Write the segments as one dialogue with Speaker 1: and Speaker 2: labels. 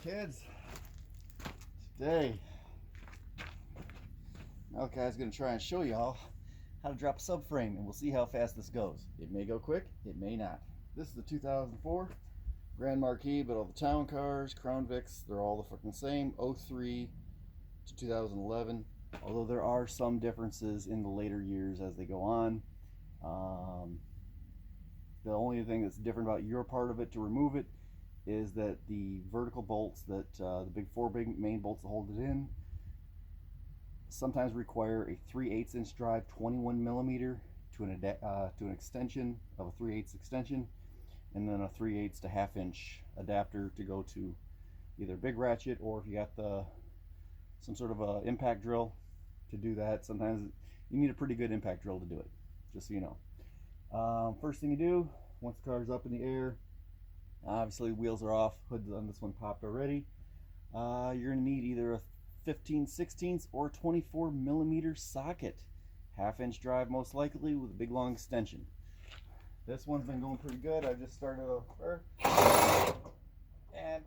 Speaker 1: Kids, today Malachi's going to try and show y'all how to drop a subframe, and we'll see how fast this goes. It may go quick, it may not. This is the 2004 Grand Marquis, but all the town cars, Crown Vics, they're all the fucking same, 03 to 2011, although there are some differences in the later years as they go on. The only thing that's different about your part of it to remove it is that the vertical bolts that the four main bolts that hold it in sometimes require a 3/8 inch drive, 21 millimeter to an extension of a 3/8 extension, and then a 3/8 to ½ inch adapter to go to either big ratchet, or if you got some sort of a impact drill to do that. Sometimes you need a pretty good impact drill to do it, just so you know. First thing you do, once the car's up in the air, obviously wheels are off, hood on this one popped already. You're going to need either a 15/16 or 24 millimeter socket, ½ inch drive most likely, with a big long extension. This one's been going pretty good. I just started over, and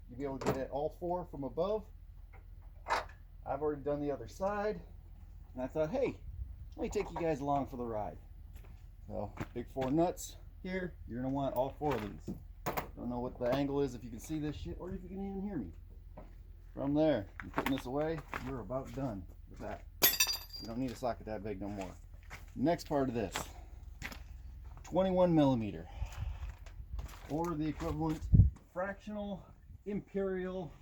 Speaker 1: you'll be able to get it all four from above. I've already done the other side, and I thought, hey, let me take you guys along for the ride. So, big four nuts here. You're going to want all four of these. Don't know what the angle is, if you can see this shit, or if you can even hear me. From there, you're putting this away, you're about done with that. You don't need a socket that big no more. Next part of this, 21 millimeter, or the equivalent fractional imperial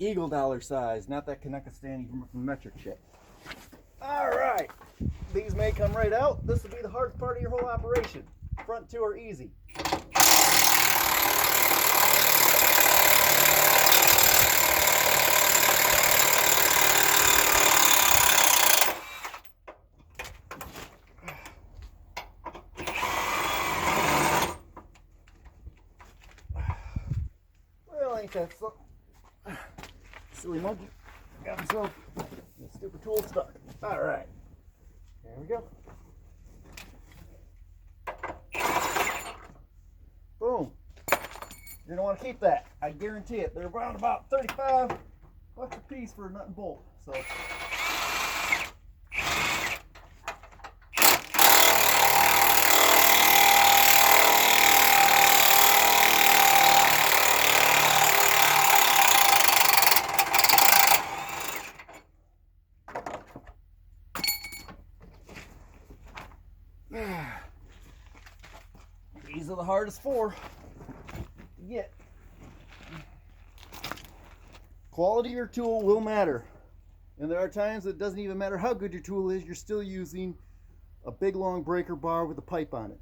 Speaker 1: eagle dollar size, not that Kanekistani from metric shit. Alright, these may come right out. This will be the hardest part of your whole operation. Front two are easy. Well, ain't that so silly monkey got himself a stupid tool stuck. Alright, there we go. Boom. You're going to want to keep that. I guarantee it. They're around about 35 bucks a piece for a nut and bolt. So these are the hardest four to get. Quality of your tool will matter, and there are times it doesn't even matter how good your tool is, you're still using a big long breaker bar with a pipe on it.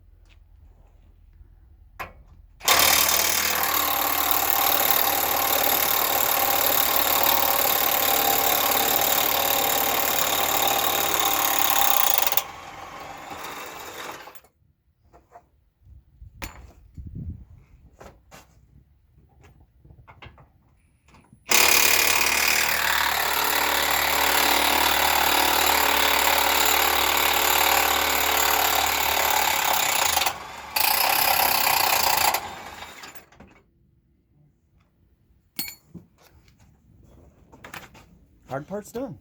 Speaker 1: Hard part's done.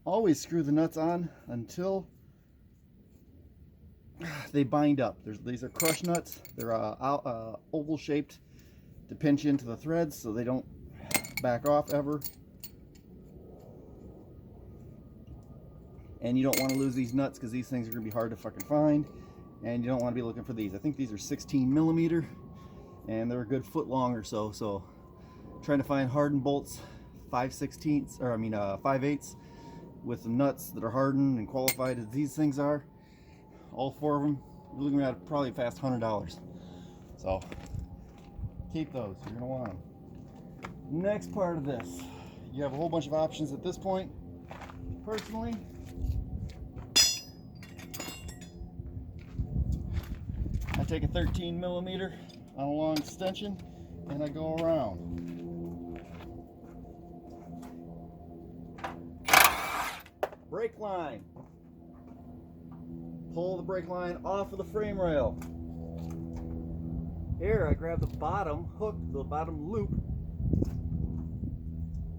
Speaker 1: Always screw the nuts on until they bind up. These are crush nuts. They're oval shaped to pinch into the threads so they don't back off ever. And you don't want to lose these nuts because these things are going to be hard to fucking find. And you don't want to be looking for these. I think these are 16 millimeter, and they're a good foot long or so. So trying to find hardened bolts, 5/8 with some nuts that are hardened and qualified as these things are, all four of them, you're looking at probably fast $100. So keep those. You're gonna want them. Next part of this, you have a whole bunch of options at this point. Personally, I take a 13 millimeter on a long extension and I go around. Brake line. Pull the brake line off of the frame rail. Here I grab the bottom hook, the bottom loop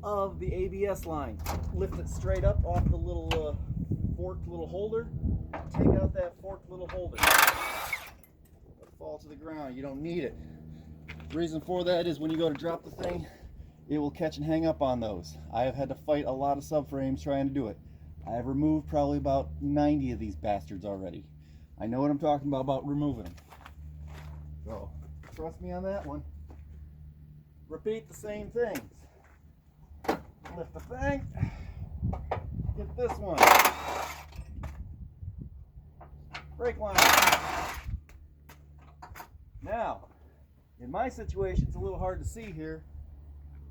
Speaker 1: of the ABS line. Lift it straight up off the little forked little holder. Take out that forked little holder. It'll fall to the ground. You don't need it. The reason for that is when you go to drop the thing, it will catch and hang up on those. I have had to fight a lot of subframes trying to do it. I have removed probably about 90 of these bastards already. I know what I'm talking about removing them. So, trust me on that one. Repeat the same things. Lift the thing. Get this one. Brake line. Now, in my situation, it's a little hard to see here,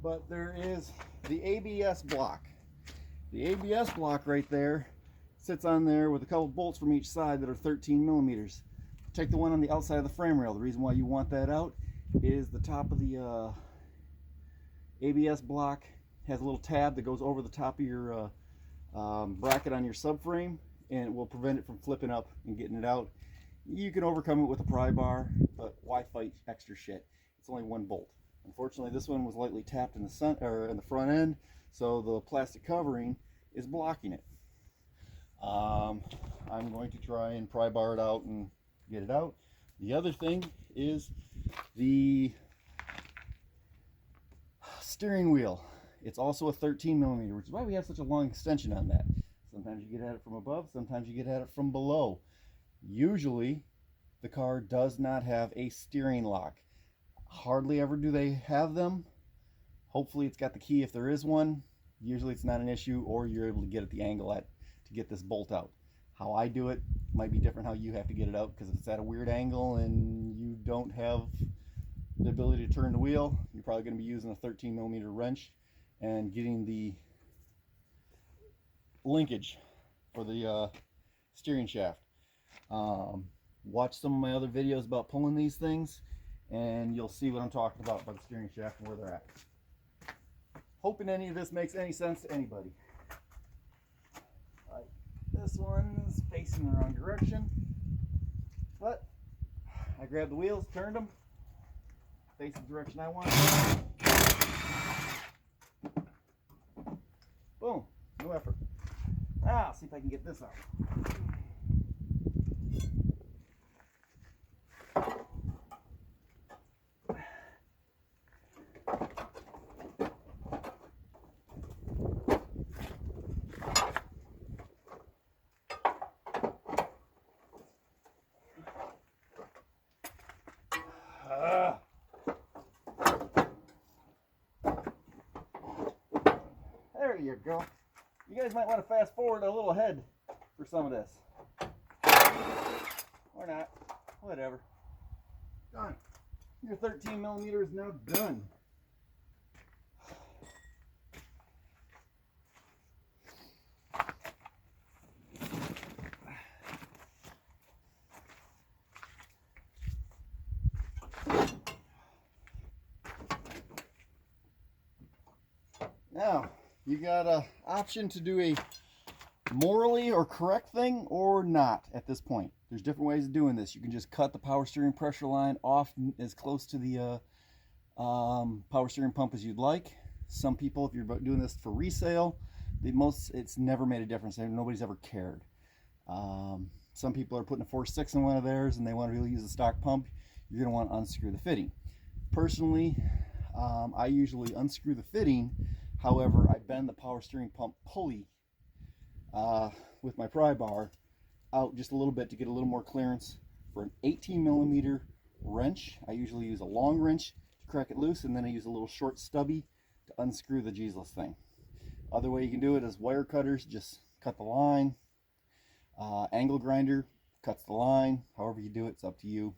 Speaker 1: but there is the ABS block. The ABS block right there sits on there with a couple bolts from each side that are 13 millimeters. Take the one on the outside of the frame rail. The reason why you want that out is the top of the ABS block has a little tab that goes over the top of your bracket on your subframe, and it will prevent it from flipping up and getting it out. You can overcome it with a pry bar, but why fight extra shit? It's only one bolt. Unfortunately, this one was lightly tapped in the front end, so the plastic covering is blocking it. I'm going to try and pry bar it out and get it out. The other thing is the steering wheel. It's also a 13 millimeter, which is why we have such a long extension on that. Sometimes you get at it from above, sometimes you get at it from below. Usually, the car does not have a steering lock. Hardly ever do they have them. Hopefully it's got the key if there is one. Usually it's not an issue, or you're able to get at the angle to get this bolt out. How I do it might be different how you have to get it out, because if it's at a weird angle and you don't have the ability to turn the wheel, you're probably going to be using a 13 millimeter wrench and getting the linkage for the steering shaft. Watch some of my other videos about pulling these things, and you'll see what I'm talking about by the steering shaft and where they're at. Hoping any of this makes any sense to anybody. Like, this one's facing the wrong direction, but I grabbed the wheels, turned them, facing the direction I want. Boom, no effort. Now, I'll see if I can get this out. There you go. You guys might want to fast forward a little ahead for some of this. Or not. Whatever. Done. Your 13 millimeter is now done. Now, you got an option to do a morally or correct thing or not at this point. There's different ways of doing this. You can just cut the power steering pressure line off as close to the power steering pump as you'd like. Some people, if you're doing this for resale, it's never made a difference. Nobody's ever cared. Some people are putting a 4.6 in one of theirs and they want to really use a stock pump. You're going to want to unscrew the fitting. Personally, I usually unscrew the fitting. However, I bend the power steering pump pulley with my pry bar out just a little bit to get a little more clearance. For an 18 millimeter wrench, I usually use a long wrench to crack it loose, and then I use a little short stubby to unscrew the Jesus thing. Other way you can do it is wire cutters. Just cut the line. Angle grinder cuts the line. However you do it, it's up to you.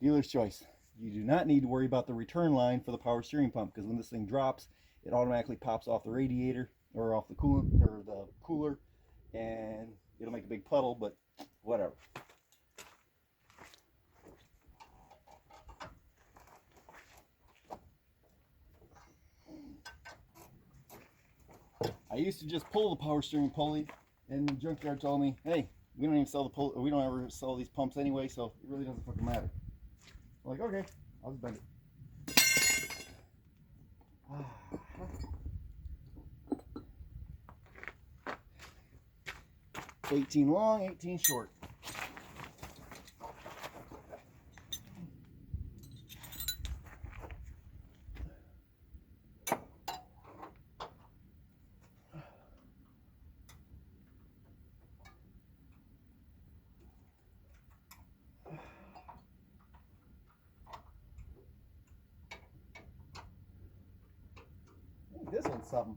Speaker 1: Dealer's choice. You do not need to worry about the return line for the power steering pump, because when this thing drops, it automatically pops off the radiator or off the coolant or the cooler, and it'll make a big puddle, but whatever. I used to just pull the power steering pulley, and the junkyard told me, hey, we don't even sell the pulley, we don't ever sell these pumps anyway, so it really doesn't fucking matter. I'm like, okay, I'll just bend it. 18 long, 18 short. This one's something.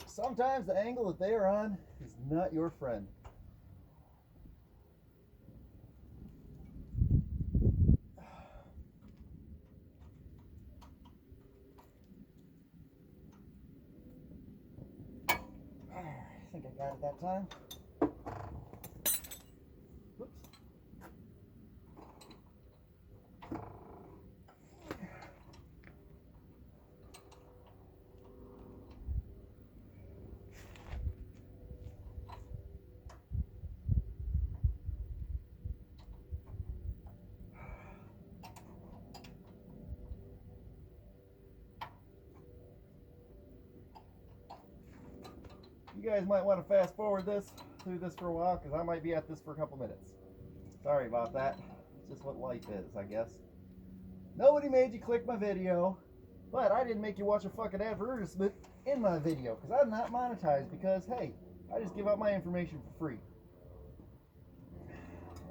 Speaker 1: Sometimes the angle that they are on is not your friend. I think I got it that time. Whoops. You guys might want to fast forward through this for a while, because I might be at this for a couple minutes. Sorry about that. It's just what life is, I guess. Nobody made you click my video, but I didn't make you watch a fucking advertisement in my video, because I'm not monetized, because hey, I just give out my information for free.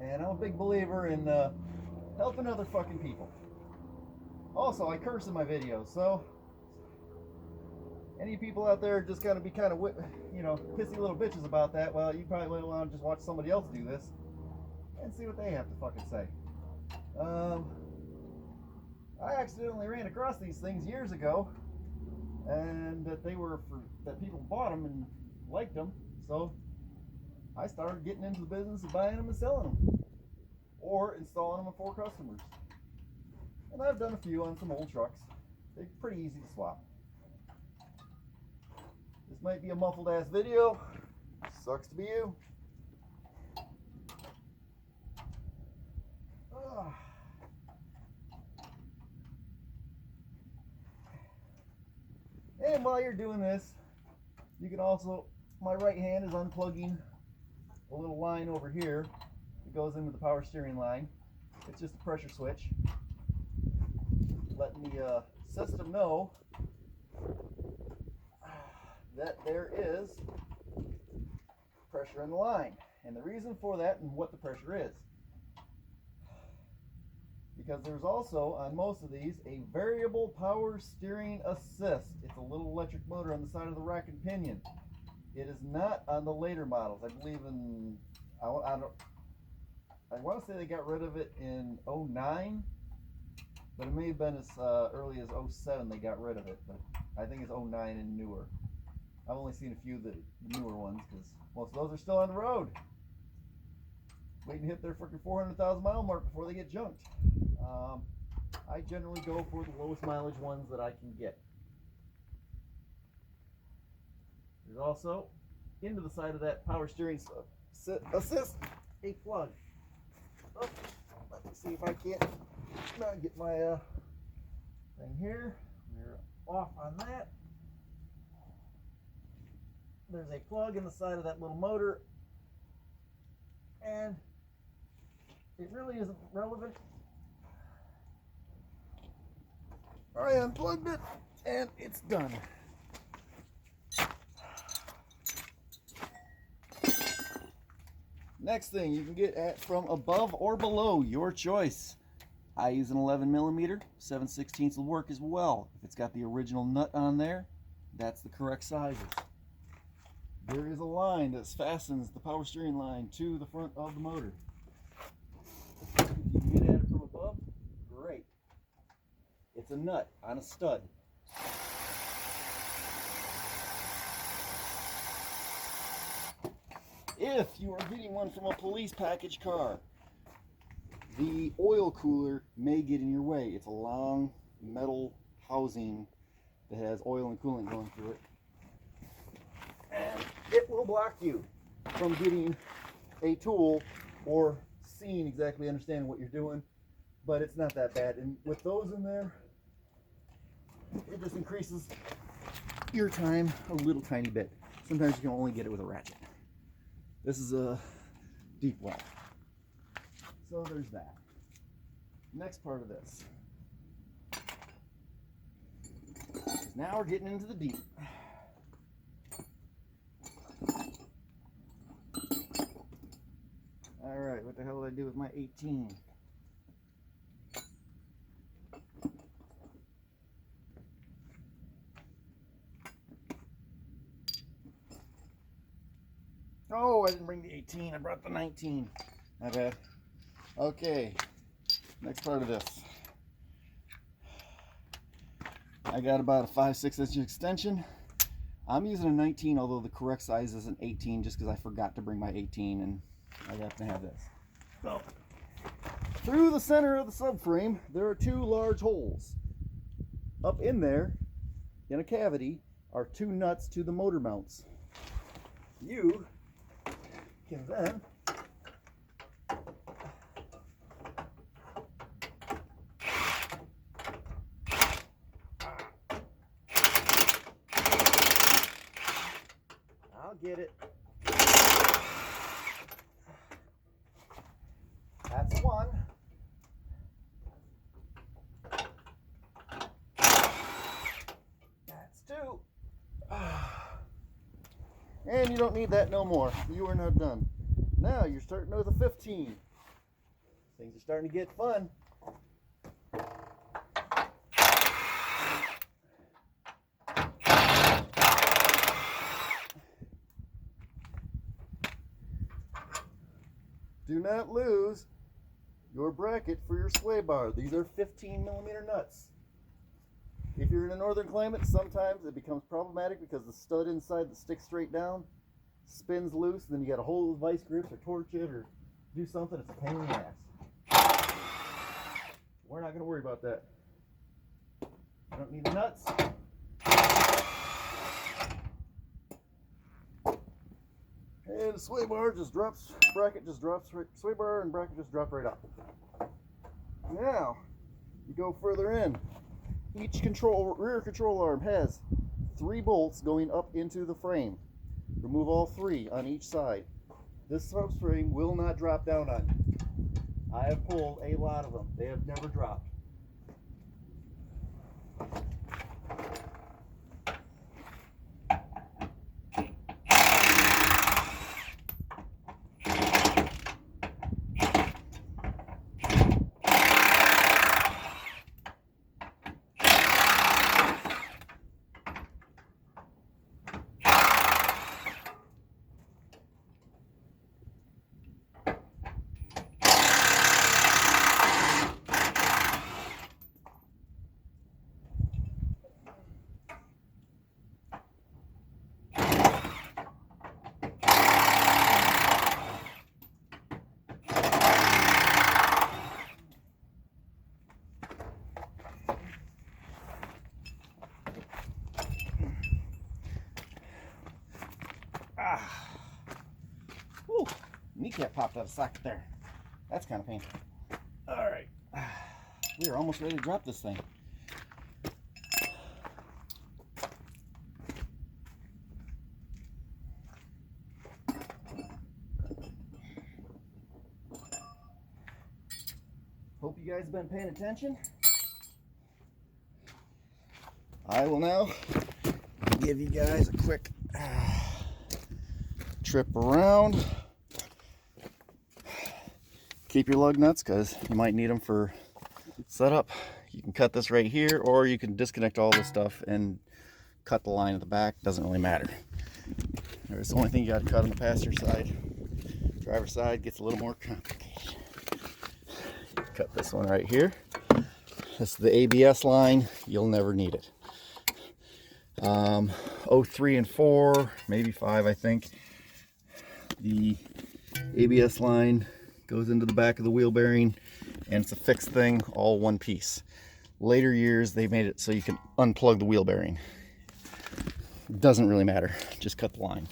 Speaker 1: And I'm a big believer in helping other fucking people. Also, I curse in my videos, so any people out there just gonna be kind of, you know, pissy little bitches about that, well, you probably want to just watch somebody else do this and see what they have to fucking say. I accidentally ran across these things years ago, and that people bought them and liked them, so I started getting into the business of buying them and selling them, or installing them for customers. And I've done a few on some old trucks. They're pretty easy to swap. This might be a muffled ass video. Sucks to be you. And while you're doing this, you can also, my right hand is unplugging a little line over here that goes into the power steering line. It's just a pressure switch, letting the system know that there is pressure in the line, and the reason for that and what the pressure is. Because there's also, on most of these, a variable power steering assist. It's a little electric motor on the side of the rack and pinion. It is not on the later models. I believe I want to say they got rid of it in 09, but it may have been as early as 07 they got rid of it, but I think it's 09 and newer. I've only seen a few of the newer ones, because most of those are still on the road, waiting to hit their freaking 400,000 mile mark before they get junked. I generally go for the lowest mileage ones that I can get. There's also, into the side of that power steering assist, a plug. Oh, let me see if I can't get my thing here. We're off on that. There's a plug in the side of that little motor, and it really isn't relevant. I unplugged it, and it's done. Next thing you can get from above or below, your choice. I use an 11mm, 7/16 will work as well. If it's got the original nut on there, that's the correct sizes. There is a line that fastens the power steering line to the front of the motor. If you can get at it from above, great. It's a nut on a stud. If you are getting one from a police package car, the oil cooler may get in your way. It's a long metal housing that has oil and coolant going through it, and it will block you from getting a tool or seeing exactly understanding what you're doing. But it's not that bad, and with those in there, it just increases your time a little tiny bit. Sometimes you can only get it with a ratchet. This is a deep well, so there's that. Next part of this. Now we're getting into the deep. All right, what the hell did I do with my 18? Oh, I didn't bring the 18. I brought the 19. My bad. Okay, next part of this. I got about a 5/6 inch extension. I'm using a 19, although the correct size is an 18, just because I forgot to bring my 18, and I happen to have this. So, through the center of the subframe, there are two large holes. Up in there, in a cavity, are two nuts to the motor mounts. You can then I'll get it. That's one. That's two. And you don't need that no more. You are not done. Now you're starting with a 15. Things are starting to get fun. Do not lose your bracket for your sway bar. These are 15mm nuts. If you're in a northern climate, sometimes it becomes problematic because the stud inside that sticks straight down spins loose, and then you got to hold with vice grips or torch it or do something. It's a pain in the ass. We're not going to worry about that. You don't need the nuts. And the sway bar just drops, bracket just drops, sway bar and bracket just drop right off. Now, you go further in. Each rear control arm has 3 bolts going up into the frame. Remove all 3 on each side. This subframe will not drop down on you. I have pulled a lot of them. They have never dropped. Whew, kneecap popped out of the socket there. That's kind of painful. Alright, we are almost ready to drop this thing. Hope you guys have been paying attention. I will now give you guys a quick trip around. Keep your lug nuts because you might need them for setup. You can cut this right here, or you can disconnect all this stuff and cut the line at the back. Doesn't really matter. There's the only thing you got to cut on the passenger side. Driver's side gets a little more complicated. Cut this one right here. This is the ABS line. You'll never need it. 03 and 4, maybe 5, I think. The ABS line goes into the back of the wheel bearing and it's a fixed thing, all one piece. Later years, they made it so you can unplug the wheel bearing. Doesn't really matter, just cut the line.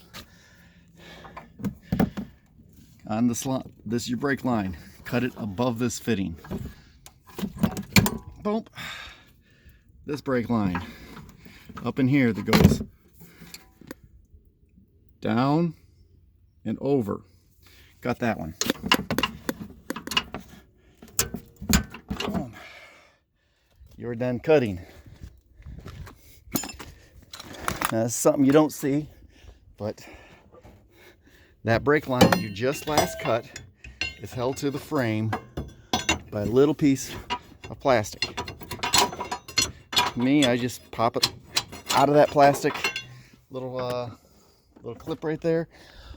Speaker 1: On the slot, this is your brake line. Cut it above this fitting. Boom. This brake line up in here that goes down and over. Got that one. Boom. You're done cutting. Now, that's something you don't see, but that brake line you just last cut is held to the frame by a little piece of plastic. Me, I just pop it out of that plastic little clip right there.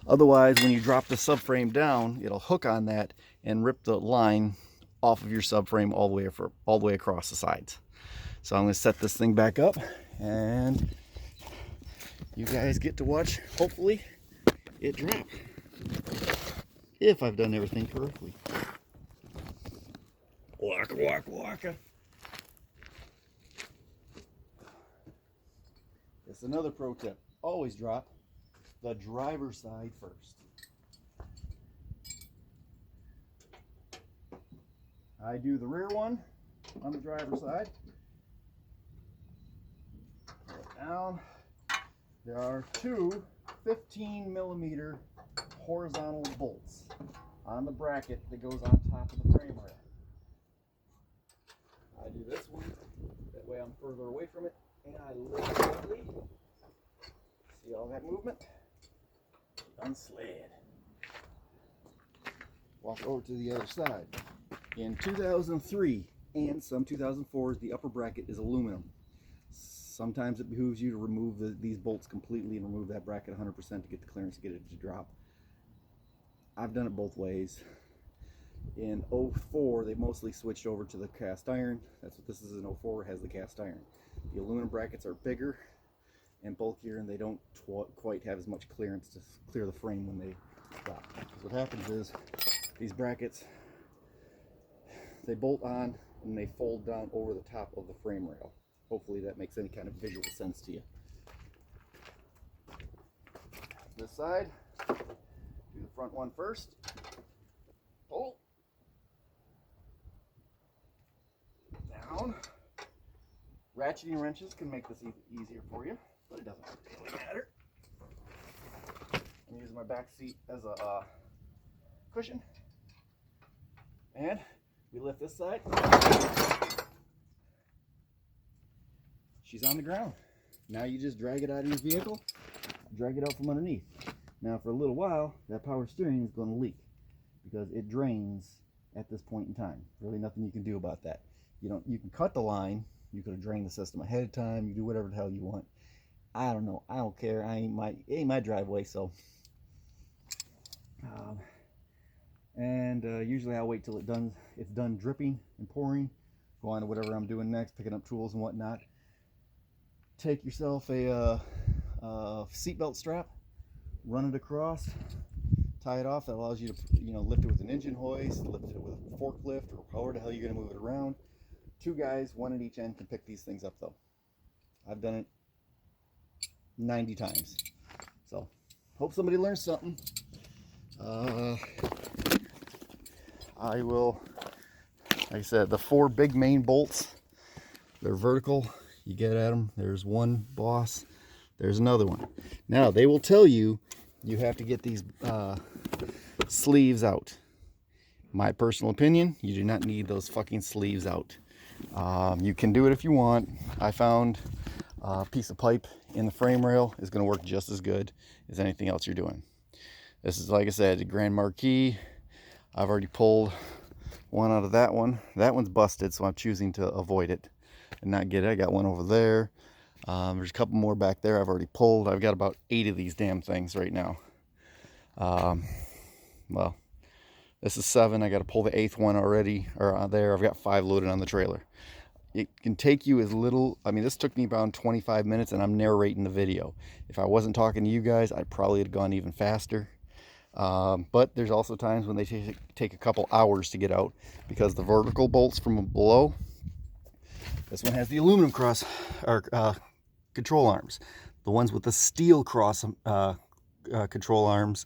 Speaker 1: Otherwise, when you drop the subframe down, it'll hook on that and rip the line off of your subframe all the way across the sides. So I'm going to set this thing back up, and you guys get to watch, hopefully, it drop. If I've done everything correctly. Waka waka waka. It's another pro tip. Always drop the driver's side first. I do the rear one on the driver's side. Pull it down. There are two 15mm horizontal bolts on the bracket that goes on top of the frame rail. I do this one, that way I'm further away from it, and I lift gently. See all that movement? Unslid. Walk over to the other side. In 2003 and some 2004s, the upper bracket is aluminum. Sometimes it behooves you to remove these bolts completely and remove that bracket 100% to get the clearance to get it to drop. I've done it both ways. In 04, they mostly switched over to the cast iron. That's what this is. In 04, it has the cast iron. The aluminum brackets are bigger and bulkier, and they don't quite have as much clearance to clear the frame when they drop. So what happens is these brackets, they bolt on and they fold down over the top of the frame rail. Hopefully that makes any kind of visual sense to you. This side, do the front one first. Pull. Down. Ratcheting wrenches can make this easier for you, but it doesn't really matter. I'm using my back seat as a cushion. And we lift this side. She's on the ground. Now you just drag it out of your vehicle, drag it out from underneath. Now for a little while, that power steering is going to leak because it drains at this point in time. Really nothing you can do about that. You can cut the line. You could have drained the system ahead of time. You do whatever the hell you want. I don't know. I don't care. It ain't my driveway, so. Usually I'll wait till it's done dripping and pouring. Go on to whatever I'm doing next, picking up tools and whatnot. Take yourself a seatbelt strap, run it across, tie it off. That allows you to lift it with an engine hoist, lift it with a forklift, or however the hell you're going to move it around. Two guys, one at each end, can pick these things up though. I've done it 90 times. So, hope somebody learns something. I will, like I said, the 4 big main bolts, they're vertical. You get at them. There's one boss. There's another one. Now, they will tell you have to get these sleeves out. My personal opinion, you do not need those fucking sleeves out. You can do it if you want. I found a piece of pipe in the frame rail is going to work just as good as anything else you're doing. This is, like I said, a Grand Marquis. I've already pulled one out of that one. That one's busted, so I'm choosing to avoid it and not get it. I got one over there. There's a couple more back there I've already pulled. I've got about 8 of these damn things right now. Well, this is 7. I got to pull the 8th one already, or there. I've got 5 loaded on the trailer. It can take you as little, this took me about 25 minutes and I'm narrating the video. If I wasn't talking to you guys, I probably had gone even faster. But there's also times when they take a couple hours to get out because the vertical bolts from below, this one has the aluminum cross or control arms. The ones with the steel cross control arms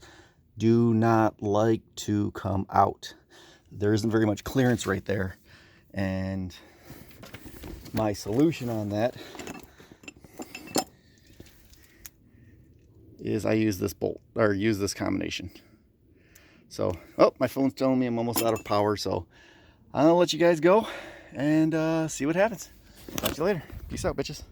Speaker 1: do not like to come out. There isn't very much clearance right there, and my solution on that is I use this bolt, or use this combination. So, oh, my phone's telling me I'm almost out of power, so I'll let you guys go and see what happens. Talk to you later. Peace out, bitches.